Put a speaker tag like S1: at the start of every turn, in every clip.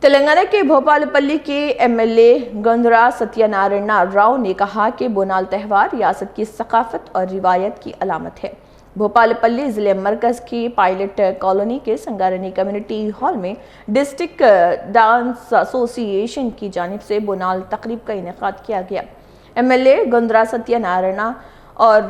S1: तेलंगाना के भोपालपल्ली के एमएलए गंधरा सत्यनारायण राव ने कहा कि बोनाल त्यौहार रियासत की सकाफत और रिवायत की अलामत है। भोपालपल्ली जिले मरकज की पायलट कॉलोनी के संगारनी कम्युनिटी हॉल में डिस्ट्रिक्ट डांस एसोसिएशन की जानिब से बोनाल तकरीब का इनेकाद किया गया। एमएलए गंधरा सत्यनारायण और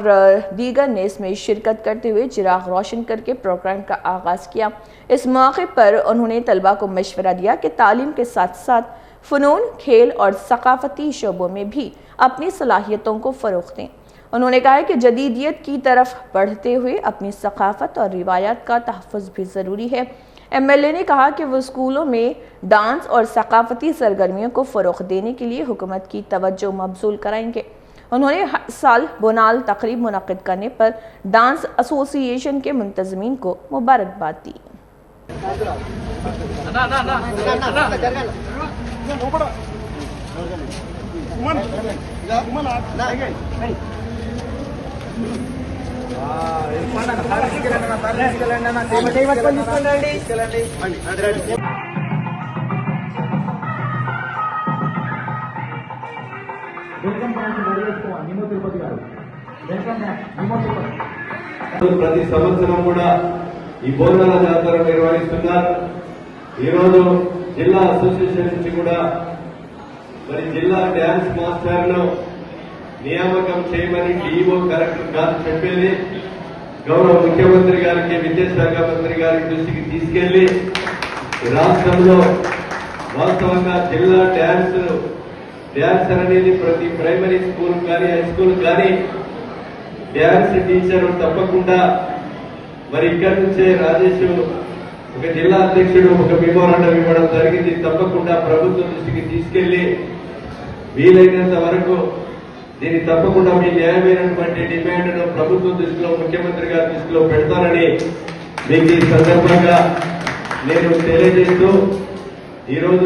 S1: दीगर ने इसमें शिरकत करते हुए चिराग रोशन करके प्रोग्राम का आगाज़ किया। इस मौके पर उन्होंने तलबा को मशवरा दिया कि तालीम के साथ साथ फ़नून, खेल और सकाफती शोबों में भी अपनी सलाहियतों को फ़रोग़ दें। उन्होंने कहा कि जदीदियत की तरफ बढ़ते हुए अपनी सकाफत और रिवायात का तहफ़्फ़ुज़ भी ज़रूरी है। एमएलए ने कहा कि वो स्कूलों में डांस और सकाफती सरगर्मियों को फ़रोग़ देने के लिए हुकूमत की तवज्जो मबज़ूल कराएंगे। उन्होंने हर साल बोनाल तकरीब मुनक़िद करने पर डांस एसोसिएशन के मुंतज़मीन को मुबारकबाद दी।
S2: ప్రతి సంవత్సరం కూడా ఈ బోనాల జాతర నిర్వహిస్తున్నారు. ఈరోజు జిల్లా అసోసియేషన్ నుంచి కూడా మరి జిల్లా డ్యాన్స్ మాస్టర్ను నియామకం చేయమని డిఓ కలెక్టర్ గారు చెప్పేది గౌరవ ముఖ్యమంత్రి గారికి, విద్యాశాఖ మంత్రి గారి దృష్టికి తీసుకెళ్లి రాష్ట్రంలో వాస్తవంగా జిల్లా డ్యాన్సర్ అనేది ప్రతి ప్రైమరీ స్కూల్ కానీ హై స్కూల్ కానీ డ్యాన్స్ టీచర్ తప్పకుండా మరి ఇక్కడి నుంచే రాజేష్ ఒక జిల్లా అధ్యక్షుడు ఒక మెమోరాండం ఇవ్వడం జరిగింది. తప్పకుండా ప్రభుత్వం దృష్టికి తీసుకెళ్లి వీలైనంత వరకు దీన్ని తప్పకుండా మీ న్యాయమైనటువంటి డిమాండ్ను ప్రభుత్వం దృష్టిలో, ముఖ్యమంత్రి గారి దృష్టిలో పెడతానని మీకు ఈ సందర్భంగా నేను తెలియజేస్తూ ఈరోజు